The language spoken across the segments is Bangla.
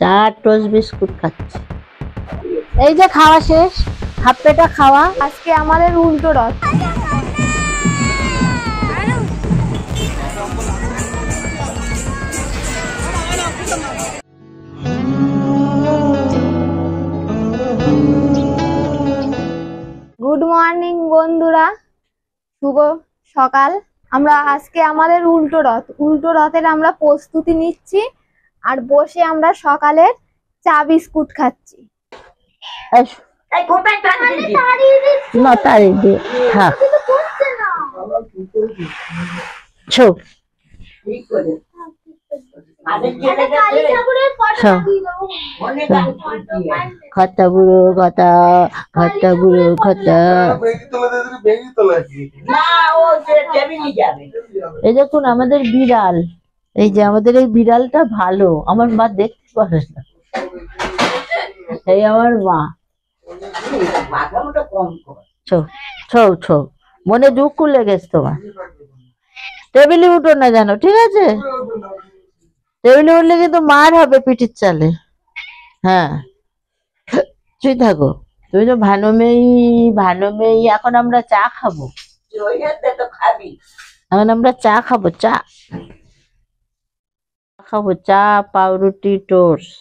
চা টোস্ট বিস্কুট খাচ্ছি। এই যে খাওয়া শেষ, হাফ পেটা খাওয়া। আজকে আমাদের উল্টো রথ। গুড মর্নিং বন্ধুরা, শুভ সকাল। আমরা আজকে আমাদের উল্টো রথের আমরা প্রস্তুতি নিচ্ছি আর বসে আমরা সকালের চা বিস্কুট খাচ্ছি। খতা বুড়ো খতা, খতা বুড়ো খতা। এই দেখুন আমাদের বিড়াল, এই যে আমাদের এই বিড়ালটা ভালো, আমার মা দেখতে পারে না, এই আমার মা। মনে দুঃখ লেগেছে তোমার। টেবিলে উঠো না জানো, ঠিক আছে? টেবিলে উঠলে কিন্তু মার হবে পিঠির চালে। হ্যাঁ, তুই থাকো, তুমি তো ভালো মেয়ে। এখন আমরা চা খাবো, এখন আমরা চা খাবো, চা পাউরুটি টোস্ট।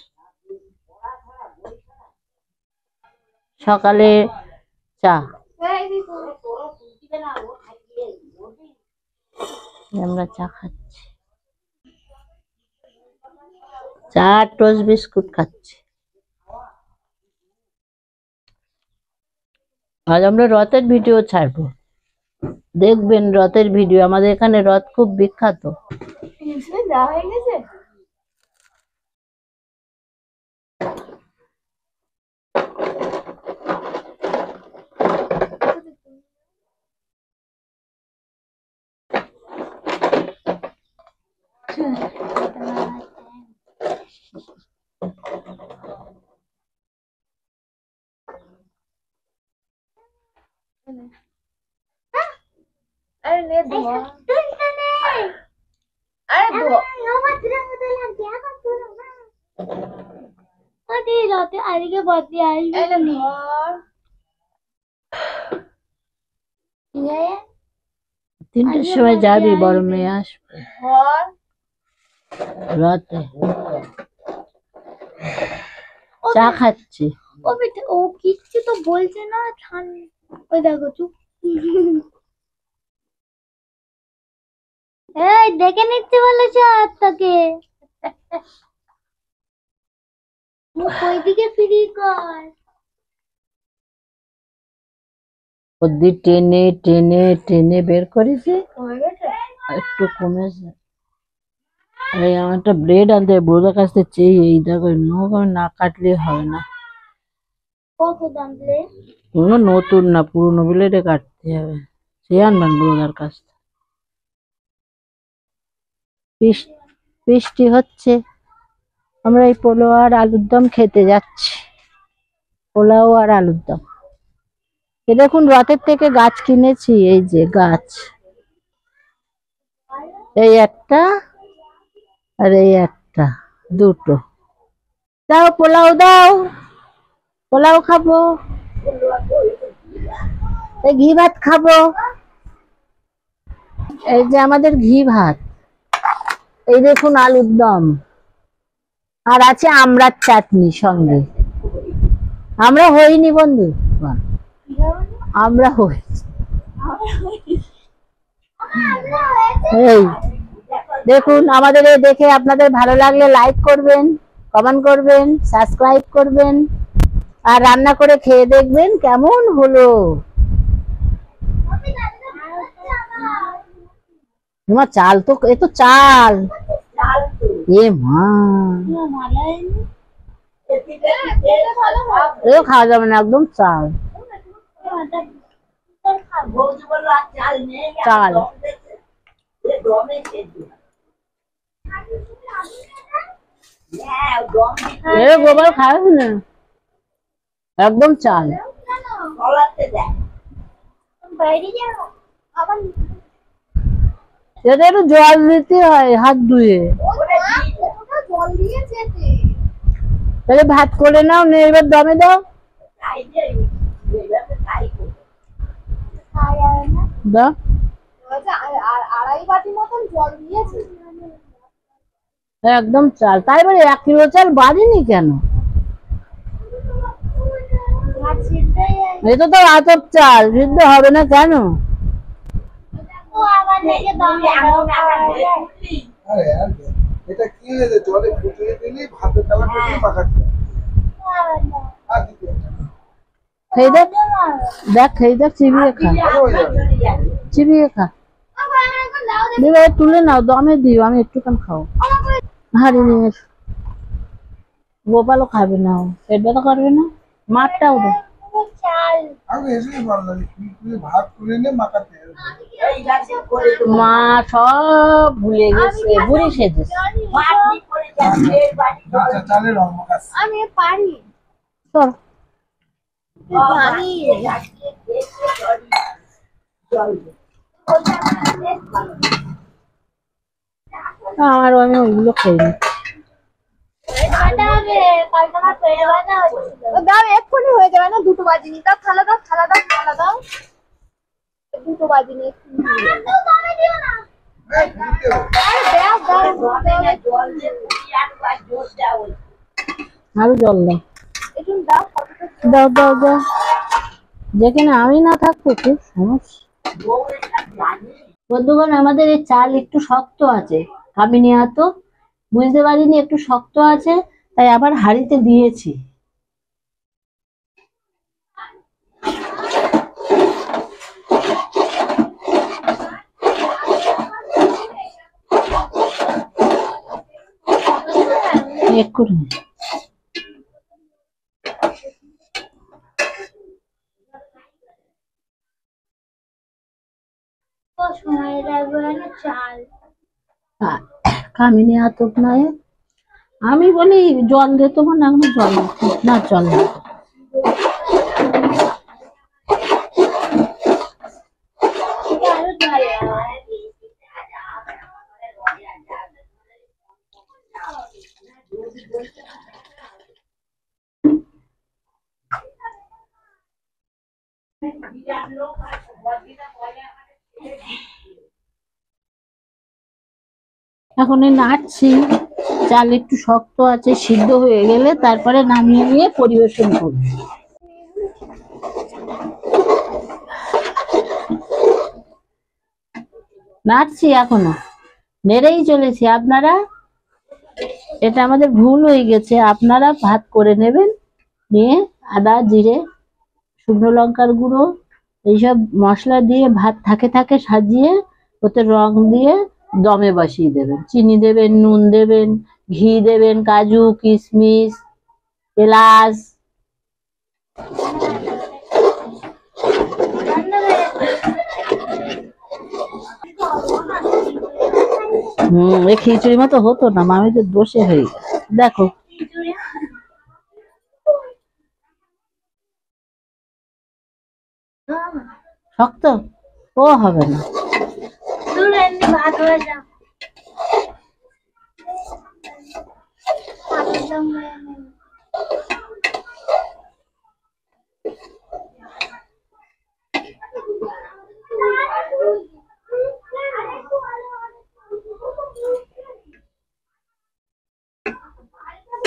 সকালে চা আমরা চা খাচ্ছি, চা টোস্ট বিস্কুট খাচ্ছি। আজ আমরা রথের ভিডিও ছাড়বো, দেখবেন রথের ভিডিও। আমাদের এখানে রথ খুব বিখ্যাত। তিনটার সময় যাবি, বড় মেয়ে আসবে রাতে। চা খাচ্ছি। ও কিচ্ছু তো বলছে না, ওই দেখো চুপ। এই দেখে নিতে বলেছ তোকে, ওইদিকে ফিরি কর। ওদি টেনে টেনে টেনে বের করেছে, একটু কমেছে। এই আমারটা ব্রেড আনতে বড়দের কাছ থেকে চেয়ে, এই দেখো না কাটলে হবে না। কত দাম ব্লেড? কোনো নতুন না, পুরোনো ব্লেডে কাটতে হবে। সে আনবেন বড়দার কাছ থেকে। বৃষ্টি হচ্ছে, আমরা এই পোলাও আর আলুর দম খেতে যাচ্ছি। পোলাও আর আলুর দম। এ দেখুন রথের থেকে গাছ কিনেছি, এই যে গাছ, এই একটা আর এই একটা, দুটো। দাও পোলাও দাও, পোলাও খাবো, এই ঘি ভাত খাবো। এই যে আমাদের ঘি ভাত, এই দেখুন আলুর দম, আর আছে আমড়ার চাটনি সঙ্গে। আমরা হইনি বন্ধু, আমরা হয়েছি। এই দেখুন আমাদের দেখে আপনাদের ভালো লাগলে লাইক করবেন, কমেন্ট করবেন, সাবস্ক্রাইব করবেন, আর রান্না করে খেয়ে দেখবেন কেমন হলো। তোমার চাল তো, এ তো চাল, এ মা এ খাওয়া যাবে না, একদম চাল চাল। গোবর খাস না, একদম চাল। এটা একটু জল দিতে হয় হাত ধুয়ে। তাহলে ভাত করে নাও, নে এবার দমে দাও। দাও। আড়াই বাটি মতন জল দিয়েছি। একদম চাল, তাই বলে 1 কিলো চাল বাড়িনি কেন? এটা তো আতপ চাল, সিদ্ধ হবে না কেন? এটা কি হয়েছে, জলে ফুটিয়ে দিলি ভাতের তালা ফুটিয়ে পাকাতে আর দিতে হবে। খেয়ে দেখ, দেখ খেয়ে দেখ, চিবিয়ে খা, ভালো হয়ে যাবে। চিবিয়ে খা। দিবা তুলে নাও, দমে দিও, আমি একটুখানি খাও। হাড়ি নিয়ে এসো। গোপালও খাবে না, ও পেট ব্যথা করবে না। মাঠটাও দে। আগে এসে ভালো লাগে, তুই ভাত তুলে নে মাখাতে হবে। মা সব ভুলে গেছে, বুড়ি সেজেছে। আচ্ছা চালের রং মাখাস। আমি পারি। চল। আমার আমি ওইগুলো খেয়ে নি। দাও, এক্ষুনি হয়ে যাবে না, 2টো বাজিনি। দাও থালা দাও, থালা দাও, থালা দাও। 2টো বাজিনি, এক্ষুনি হয়ে যাবে। এই, দিতে হবে। আরো জল দাও, একটু দাও। দাও দাও দাও। যেখানে আমি না থাকবো খুব সমস্যা। বন্ধুগণ, আমাদের এই চাল একটু শক্ত আছে, কামিনী তো বুঝতে পারিনি একটু শক্ত আছে, তাই আবার হাঁড়িতে দিয়েছি। এক্ষুনি সময় লাগবে না চাল। কামিনী আতপ নয়, আমি বলি জল দে, তোমার না এখনো জল না, জল না। এখন এই নাড়ছি, চাল একটু শক্ত আছে, সিদ্ধ হয়ে গেলে তারপরে নামিয়ে নিয়ে পরিবেশন করব। নাড়ছি এখনো, নেড়েই চলেছি। আপনারা, এটা আমাদের ভুল হয়ে গেছে, আপনারা ভাত করে নেবেন, নিয়ে আদা জিরে শুকনো লঙ্কার গুঁড়ো এইসব মশলা দিয়ে ভাত থাকে থাকে সাজিয়ে ওতে রং দিয়ে দমে বসিয়ে দেবেন। চিনি দেবেন, নুন দেবেন, ঘি দেবেন, কাজু কিশমিশ এলাচ। এই খিচুড়ি মতো হতো না, মামিদের দোষে হয়ে গেছে। দেখো শক্ত, ও হবে না। ভাত হয়ে যাও।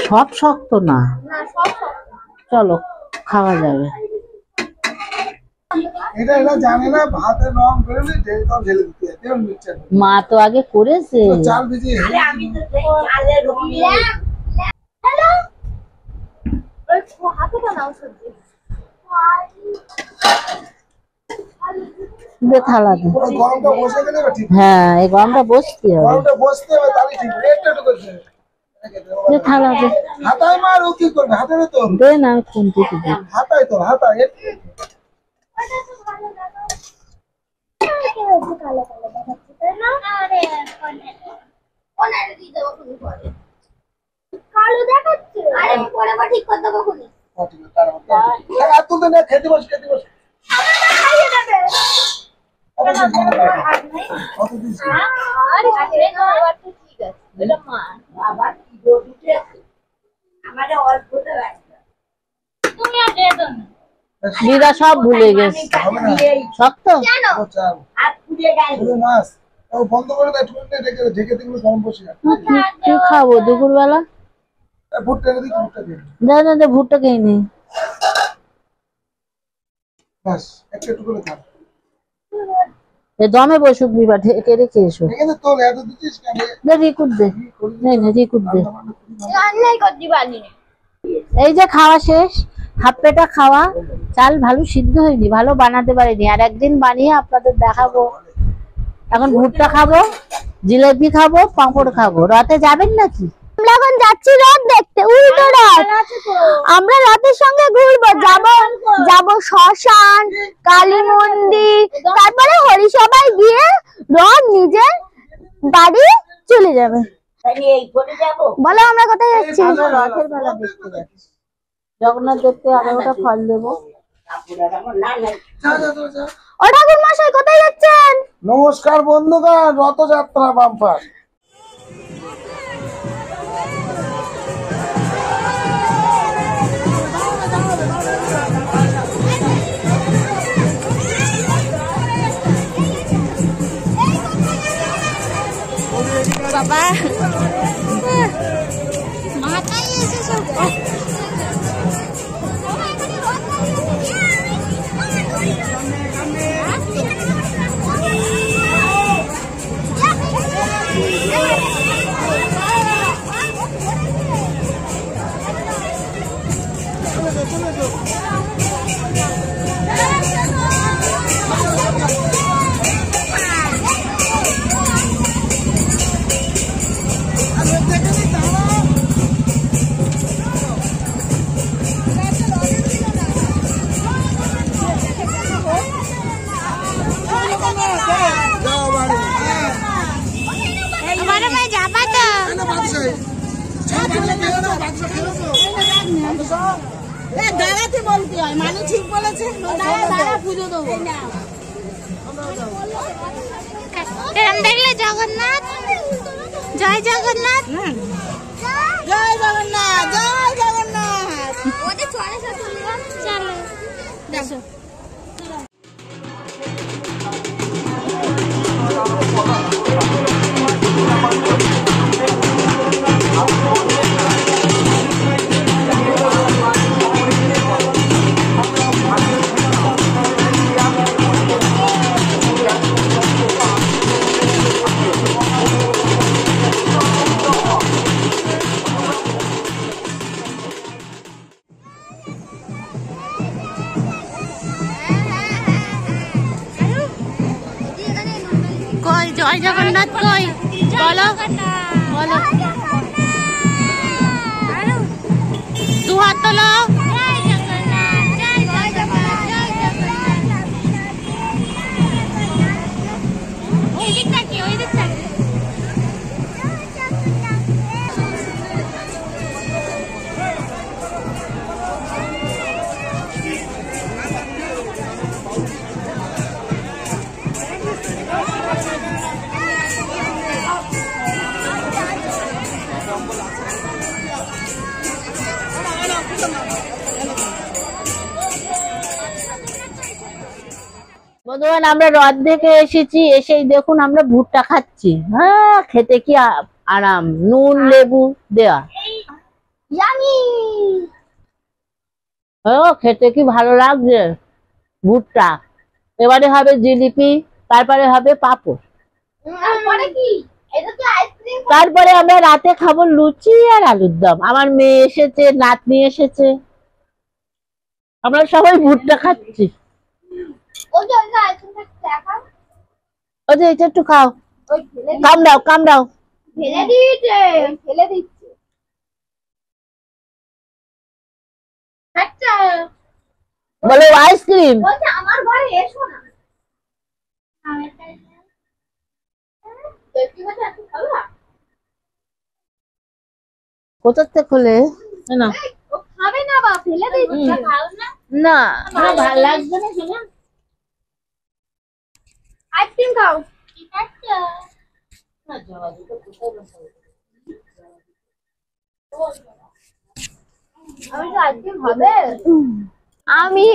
সব শক্ত না, চলো খাওয়া যাবে। এটা এরা জানে না, ভাতের রং বেরোলে সব ঢেলে দিতে হয়, যেমন মিক্সচার মা তো আগে করেছে। চাল ভিজিয়ে হাতে নাও সবজি। দে থালা দে। ওই গরমটা বসে গেলে এবার ঠিক, হ্যাঁ, এই গরমটা বসতে হবে। গরমটা বসতে হবে তাহলে ঠিক, একটু একটু করতে হবে। দে থালা দে, হাতায় মার, ও কি করবে, হাতে তো দে না, আমি খুন্তি দে। হাতায় তো হাতায় একটু। কালো দেখাচ্ছে। আরে পরে আবার ঠিক করে দেবো খুনি। হ্যাঁ, ঠিক আছে, তার আর তুলতে না, খেতে বস, খেতে বস। খাইয়ে দেবে। অত দিস না, অত দিস না। আরে এবার তো ঠিক আছে। এটা মা। বাবা কি দৌড় উঠে আমাদের দিদা সব ভুলে গেছে। হবে না শক্ত ও চাল শুধু মাছ ও বন্ধ করে দাও, একটু ঢেকে ঢেকে দিলে গরম বসে যাবে। কি খাবো দুপুরবেলা? ভুট্টা এনে দিই, ভুট্টা দিয়ে না না না, ভুট্টা খেয়ে নি। বাস একটু একটু করে খা। দমে বসুক বিবা, ঢেকে রেখে এসো। এখানে তোর এত দিচ্ছিস কেন? দে রিকুট দে, নেই না রিকুট দে। রান্নাই করতে পারি না। এই যে খাওয়া শেষ, হাফ পেটা খাওয়া, চাল ভালো সিদ্ধ হয়নি, ভালো বানাতে পারিনি, আর একদিন বানিয়ে আপনাদের দেখাবো। এখন ভুট্টা খাবো, জিলেপি খাবো, পাঁপড় খাবো। রথে যাবেন নাকি? আমরা এখন যাচ্ছি রথ দেখতে, উল্টো রথ। আমরা রথের সঙ্গে ঘুরবো, যাব শ্মশান, কালী মন্দির, তারপরে হরিসভায় গিয়ে রথ নিজের বাড়ি চলে যাবে। বলো আমরা কোথায় যাচ্ছি? আমরা রথের মেলা দেখতে যাচ্ছি, জগন্নাথ দেখতে। আমি ওটা ফল দেবো। যা যা যা, যা। ও ঠাকুর মশাই কোথায় যাচ্ছেন? নমস্কার বন্ধুগণ, রথযাত্রা বাম্পার। বাবা মাথায় এসে সব যাও বাড়ি। আমারে ভাই যাবা তো? কেন বাদশাহ? ছাড় চলে গেল না, বাদশাহ খেলো তো। দাঁড়াতে বলতে হয়, মানে ঠিক বলেছে। দাঁড়া পুজো দেবো। এরম দেখলে জগন্নাথ, জয় জগন্নাথ, জয় জগন্নাথ, জয় জগন্নাথ। ওদের চলে চলো দেখো। কই জয় জগন্নাথ কই? বলো বলো, দু হাত তোলো। বন্ধুগণ, আমরা রথ দেখে এসেছি। এসেই দেখুন আমরা ভুট্টা খাচ্ছি। হ্যাঁ, খেতে কি আরাম, নুন লেবু দেয়া। ইয়ামি ও খেতে কি ভালো লাগছে ভুট্টা। এবারে হবে জিলিপি, তারপরে হবে পাঁপড়, তারপরে কি? এটা তো আইসক্রিম। তারপরে আমরা রাতে খাবো লুচি আর আলুর দম। আমার মেয়ে এসেছে, নাতনি এসেছে, আমরা সবাই ভুট্টা খাচ্ছি। ওই যে আইসক্রিম দেখা, ওই যে এটা একটু খাও, ওই ফেলে কামড়াও কামড়াও। ফেলে দিয়েছে, ফেলে দিচ্ছে। আচ্ছা বলো আইসক্রিম। বলছে আমার ঘরে এসো না। কোথা থেকে খোলে না? ও খাবে না বা ফেলে দিচ্ছে। খাও না, না ভালো লাগবে না শোনা। আইসক্রিম খাও। ঠিক আছে আমি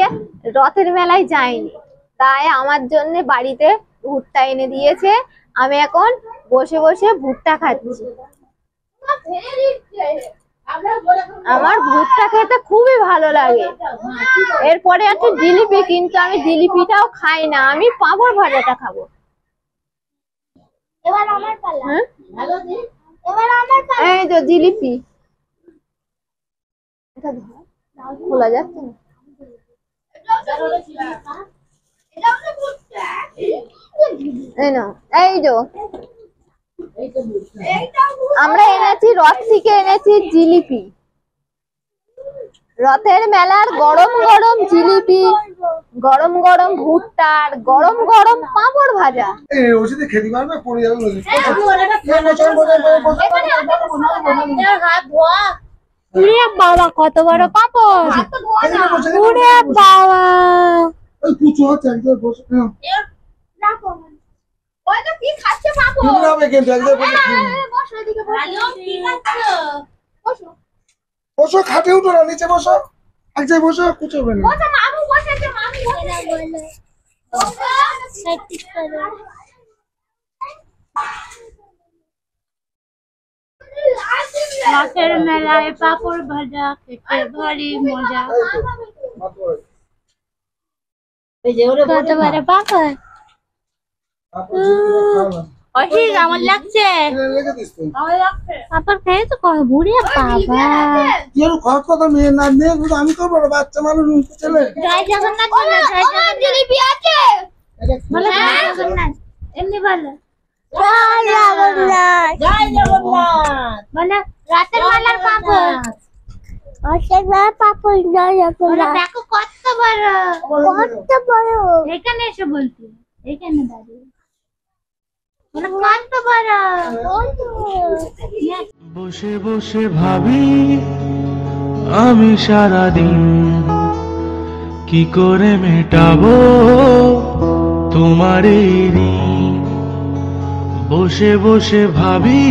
রথের মেলায় যাইনি, তাই আমার জন্য বাড়িতে ভুট্টা এনে দিয়েছে। আমি এখন বসে বসে ভুট্টা খাচ্ছি। আমার ভুট্টা খেতে খুবই ভালো লাগে। এরপরে আছে জিলিপি, কিন্তু আমি জিলিপিটাও খাই না, আমি পাঁপড় ভাজাটা খাবো। এবার আমার পালা। হ্যাঁ? এবার আমার পালা। এই তো জিলিপি, এটা ধর, খোলা যাচ্ছে না। এই নাও, এই যে আমরা এনেছি রথ থেকে এনেছি জিলিপি। রথের মেলার গরম গরম জিলিপি, গরম গরম ভুট্টা, আর গরম গরম পাঁপড় ভাজা। এই ওষুধে খেতে পারবে, পড়ে যাবে নদী। উড়ে বাবা, কত বড় পাপড়! উড়ে বাবা! ওই কুচো হচ্ছে একদম বসে। রাখো। ওইটা কি খাচ্ছে পাপড়? কিনে হবে কিন্তু একদম বসে। বসো এদিকে, কি খাচ্ছো? বসো। বসো, খাটে উঠো না, নিচে বসো। এক জায়গায় বসো, কুচোবে না। বসো, মামু বসেছে, মামু বসেছে। প্র্যাকটিস করো। রথের মেলায় পাপড় ভাজা খেতে ভারী মজা। কত বড় পাপড়! অশিক, আমার লাগছে। পাপড় খেয়েছো? বুড়ি বাবা! কথা মেয়ে না, মেয়ে আমি করবো না, বাচ্চা মানুষ ছেলে। জয় জগন্নাথ বলো, জয় জগন্নাথ। জিলিপি আছে? বলো জয় জগন্নাথ, এমনি বলো জয় জগন্নাথ, জয় জগন্নাথ। বলো রাতের মেলার পাপড়, রাতের মেলার পাপড়, জয় জগন্নাথ। দেখো কত বড়, কত বড়। এখানে এসে বলছি, এখানে দাঁড়িয়ে বলো কত বড়। বসে বসে ভাবি আমি সারাদিন কি করে মেটাবো তোমার এই ঋণ। বসে বসে ভাবি